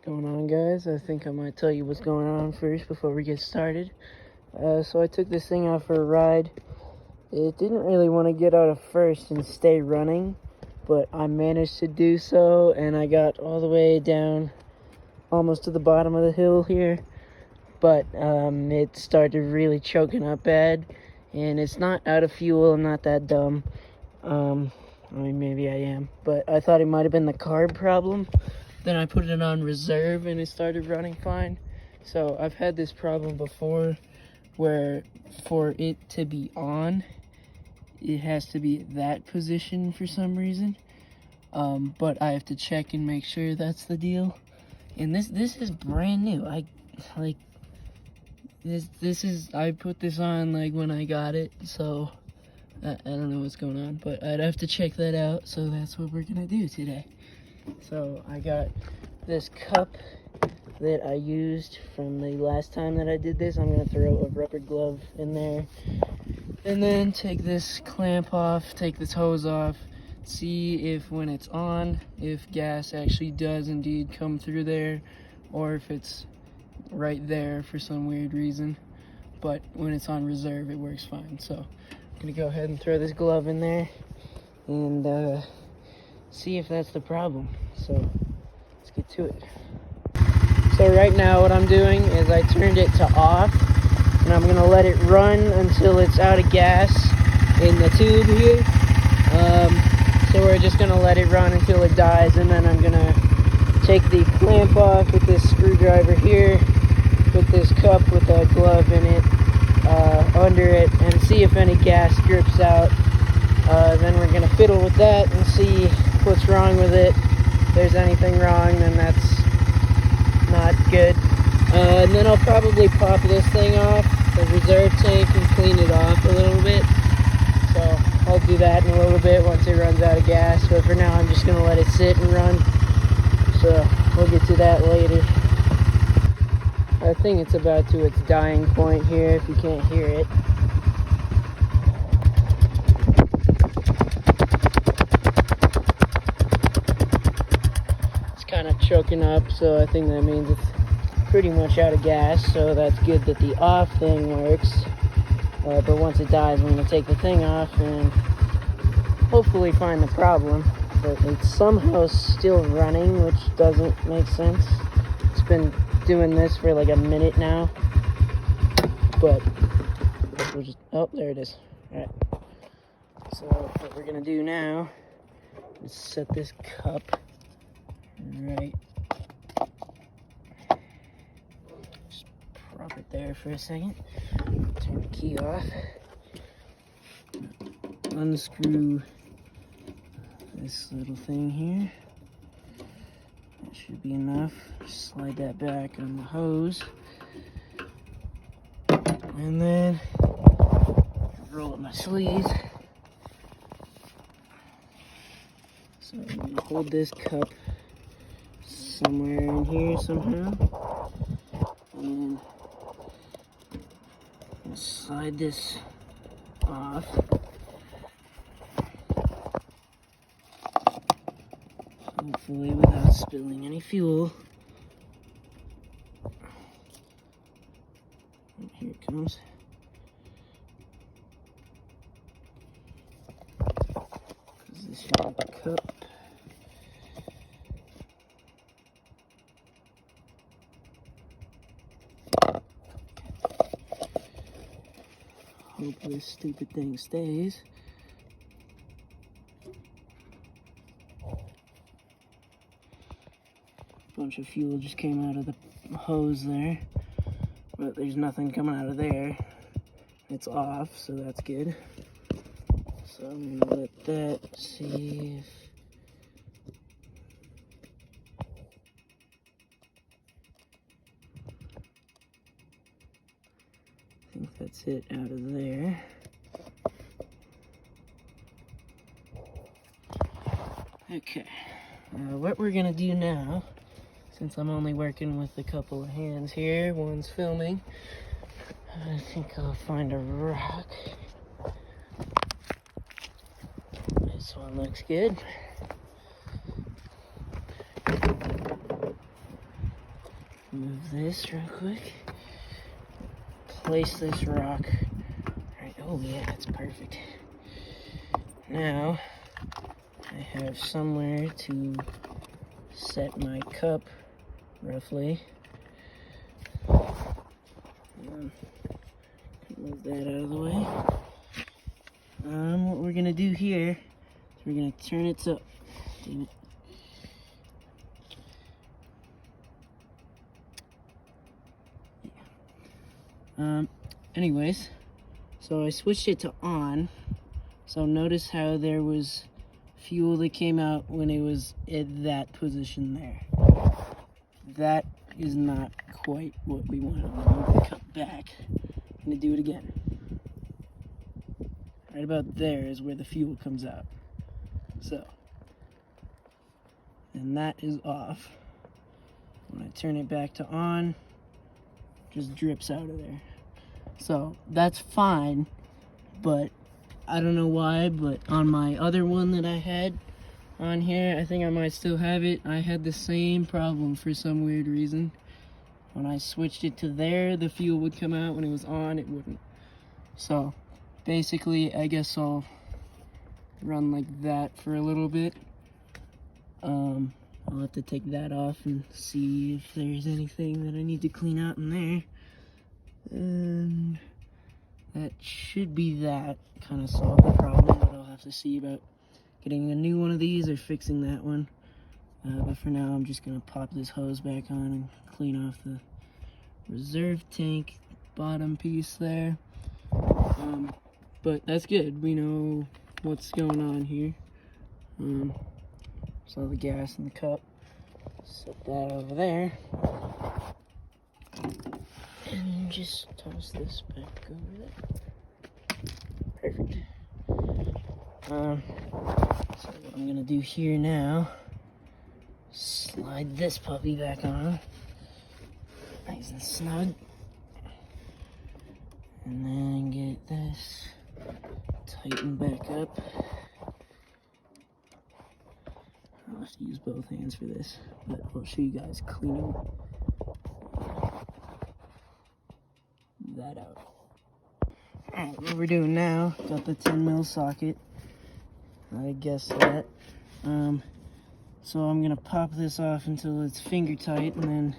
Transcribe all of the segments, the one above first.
Going on, guys? I think I might tell you what's going on first before we get started. So I took this thing out for a ride. It didn't really want to get out of first and stay running, but I managed to do so, and I got all the way down almost to the bottom of the hill here, but it started really choking up bad, and it's not out of fuel. I'm not that dumb. I mean, maybe I am, but I thought it might have been the carb problem. Then I put it on reserve and it started running fine. So I've had this problem before where for it to be on, it has to be at that position for some reason. But I have to check and make sure that's the deal. And this is brand new. I put this on like when I got it, so I don't know what's going on, but I'd have to check that out. So that's what we're gonna do today. So I got this cup that I used from the last time that I did this. I'm going to throw a rubber glove in there and then take this clamp off, take this hose off, see if when it's on, if gas actually does indeed come through there, or if it's right there for some weird reason. But when it's on reserve, it works fine. So I'm going to go ahead and throw this glove in there and see if that's the problem. So let's get to it. So right now what I'm doing is I turned it to off, and I'm gonna let it run until it's out of gas in the tube here. So we're just gonna let it run until it dies, and then I'm gonna take the clamp off with this screwdriver here, put this cup with a glove in it under it, and see if any gas drips out. Then we're gonna fiddle with that and see what's wrong with it. If there's anything wrong, then that's not good. And then I'll probably pop this thing off, the reserve tank, and clean it off a little bit. So I'll do that in a little bit once it runs out of gas. But for now, I'm just gonna let it sit and run. So we'll get to that later. I think it's about to its dying point here, if you can't hear it. Kind of choking up, so I think that means it's pretty much out of gas. So that's good that the off thing works, but once it dies, I'm going to take the thing off and hopefully find the problem. But it's somehow still running, which doesn't make sense. It's been doing this for like a minute now, but we'll just, oh, there it is. All right, so what we're going to do now is set this cup right, just prop it there for a second, turn the key off, unscrew this little thing here, that should be enough, slide that back on the hose, and then roll up my sleeves. So I'm going to hold this cup somewhere in here somehow, and slide this off. Hopefully without spilling any fuel. And here it comes. Position the cup. Hope this stupid thing stays. Bunch of fuel just came out of the hose there, but there's nothing coming out of there. It's off, so that's good. So I'm gonna let that see if I think that's it out of there. Okay, what we're gonna do now, since I'm only working with a couple of hands here, one's filming, I think I'll find a rock. This one looks good. Move this real quick. Place this rock. Right. Oh yeah, that's perfect. Now I have somewhere to set my cup, roughly. Move that out of the way. What we're gonna do here is we're gonna turn it to. Damn it. Anyways, so I switched it to on. So notice how there was fuel that came out when it was at that position there. That is not quite what we want. I'm going to cut back. I'm going to do it again. Right about there is where the fuel comes out. So, and that is off. When I turn it back to on, it just drips out of there. So that's fine, but I don't know why, but on my other one that I had on here, I think I might still have it, I had the same problem for some weird reason. When I switched it to there, the fuel would come out. When it was on, it wouldn't. So basically, I guess I'll run like that for a little bit. I'll have to take that off and see if there's anything that I need to clean out in there. And that should be that. Kind of solve the problem, but I'll have to see about getting a new one of these or fixing that one. But for now, I'm just going to pop this hose back on and clean off the reserve tank bottom piece there. But that's good. We know what's going on here. So the gas in the cup. Set that over there. And just toss this back over there. Perfect. So what I'm gonna do here now, slide this puppy back on, nice and snug, and then get this tightened back up. I'll have to use both hands for this, but I'll show you guys cleaning that out. Alright, what we're doing now, got the 10mm socket. I guess that. So I'm gonna pop this off until it's finger tight and then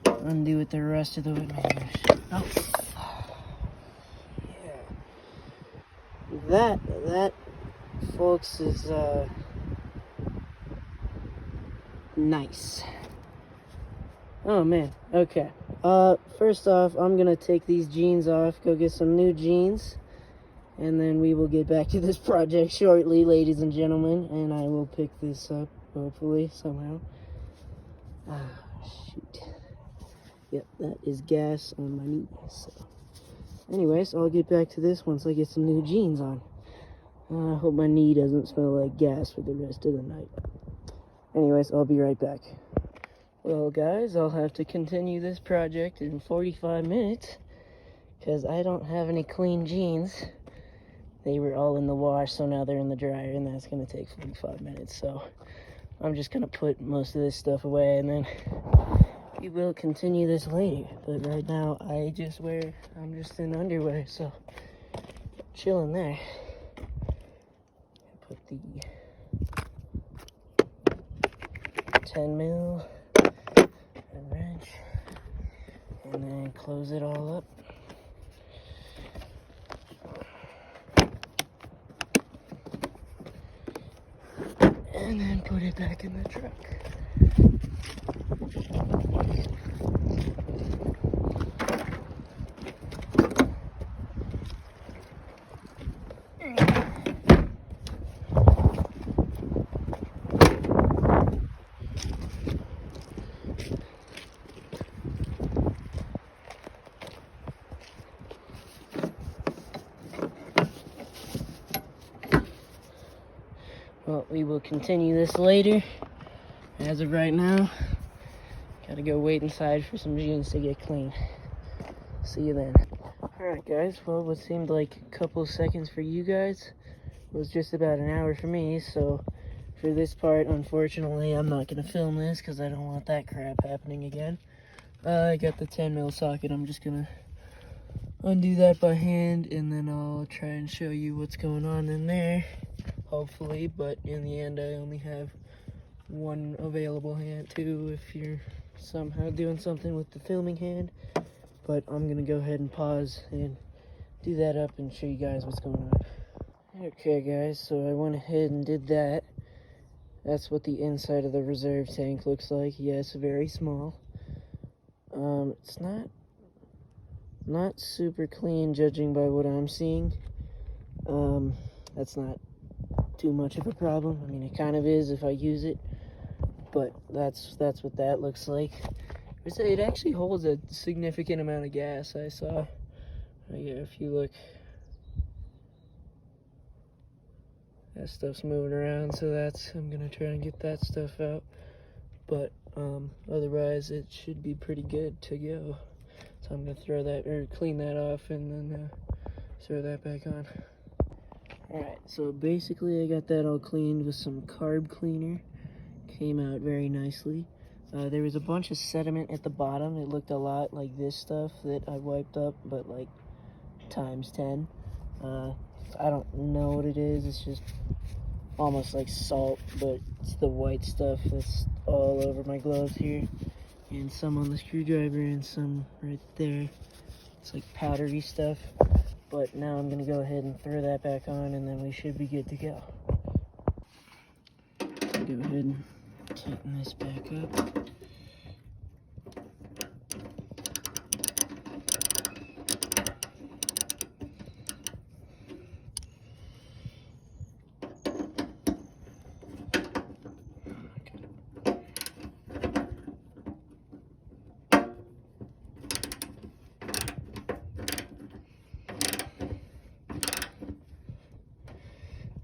undo it the rest of the way. Oh. Yeah. That, folks, is nice. Oh man, okay. First off, I'm gonna take these jeans off, go get some new jeans, and then we will get back to this project shortly, ladies and gentlemen, and I will pick this up, hopefully, somehow. Ah, shoot. Yep, that is gas on my knees. So. Anyways, I'll get back to this once I get some new jeans on. I hope my knee doesn't smell like gas for the rest of the night. Anyways, I'll be right back. Well, guys, I'll have to continue this project in 45 minutes because I don't have any clean jeans. They were all in the wash, so now they're in the dryer, and that's going to take 45 minutes. So I'm just going to put most of this stuff away, and then we will continue this later. But right now, I'm just in underwear, so chilling there. Put the 10mm. Wrench, and then close it all up. And then put it back in the truck. Well, we will continue this later. As of right now, gotta go wait inside for some jeans to get clean. See you then. Alright guys, well what seemed like a couple seconds for you guys was just about an hour for me, so for this part, unfortunately, I'm not gonna film this because I don't want that crap happening again. I got the 10mm socket. I'm just gonna undo that by hand, and then I'll try and show you what's going on in there, hopefully. But in the end, I only have one available hand too, if you're somehow doing something with the filming hand. But I'm gonna go ahead and pause and do that up and show you guys what's going on. Okay guys, so I went ahead and did that. That's what the inside of the reserve tank looks like. Yes, very small. It's not super clean, judging by what I'm seeing. That's not too much of a problem. I mean, it kind of is if I use it, but that's what that looks like. It actually holds a significant amount of gas, I saw. Yeah, if you look, that stuff's moving around, so I'm gonna try and get that stuff out. But otherwise, it should be pretty good to go. So I'm gonna clean that off, and then throw that back on. Alright, so basically I got that all cleaned with some carb cleaner. Came out very nicely. There was a bunch of sediment at the bottom. It looked a lot like this stuff that I wiped up, but like times 10. I don't know what it is. It's just almost like salt, but it's the white stuff that's all over my gloves here, and some on the screwdriver, and some right there. It's like powdery stuff. But now I'm gonna go ahead and throw that back on, and then we should be good to go. Go ahead and tighten this back up.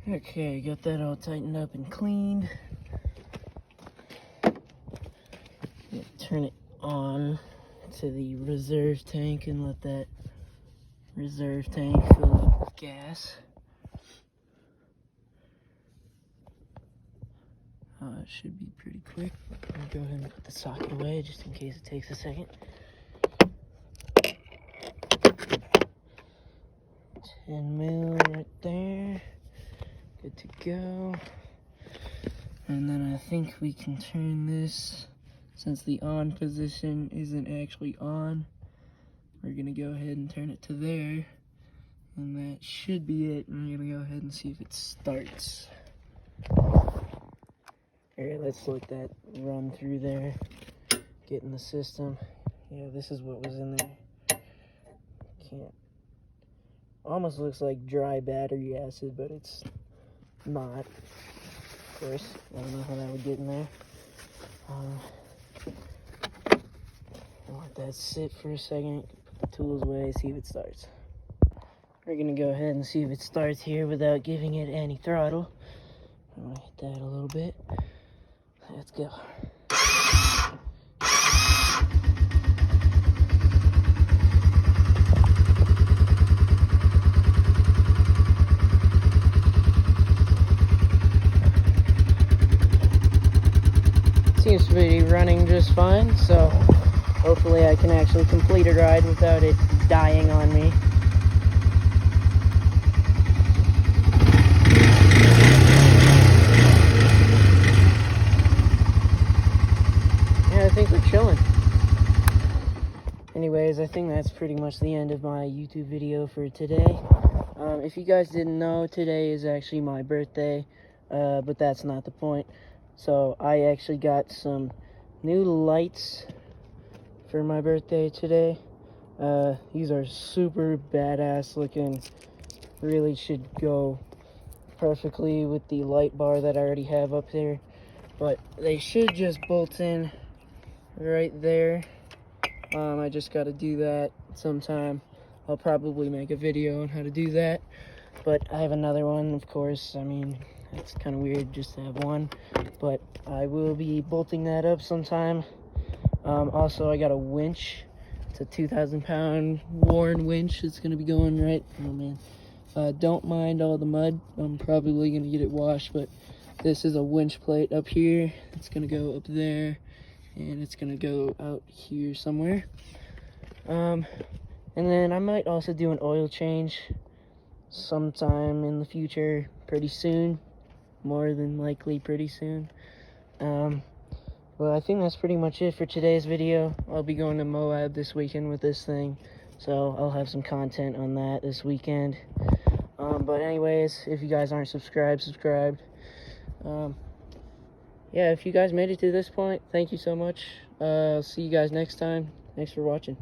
Okay, got that all tightened up and cleaned. Turn it on to the reserve tank and let that reserve tank fill up with gas. It should be pretty quick. I'll go ahead and put the socket away just in case it takes a second. 10mm right there. Good to go. And then I think we can turn this, since the on position isn't actually on, we're gonna go ahead and turn it to there, and that should be it. And we're gonna go ahead and see if it starts. Alright, let's let that run through there, get in the system. Yeah, this is what was in there. Can't, almost looks like dry battery acid, but it's not. Of course, I don't know how that would get in there. I'll let that sit for a second, put the tools away, see if it starts. We're gonna go ahead and see if it starts here without giving it any throttle. I'm gonna hit that a little bit. Let's go. Seems to be running just fine, so hopefully I can actually complete a ride without it dying on me. Yeah, I think we're chilling. Anyways, I think that's pretty much the end of my YouTube video for today. If you guys didn't know, today is actually my birthday, but that's not the point. So I actually got some new lights for my birthday today. These are super badass looking. Really should go perfectly with the light bar that I already have up there. But they should just bolt in right there. I just got to do that sometime. I'll probably make a video on how to do that. But I have another one, of course. I mean, it's kind of weird just to have one, but I will be bolting that up sometime. Also, I got a winch. It's a 2,000-pound Warren winch. It's going to be going right. Oh, man. Don't mind all the mud. I'm probably going to get it washed, but this is a winch plate up here. It's going to go up there, and it's gonna go out here somewhere. And then I might also do an oil change sometime in the future, pretty soon, more than likely pretty soon. Well, I think that's pretty much it for today's video. I'll be going to Moab this weekend with this thing, so I'll have some content on that this weekend. But anyways, if you guys aren't subscribed. Yeah, if you guys made it to this point, thank you so much. I'll see you guys next time. Thanks for watching.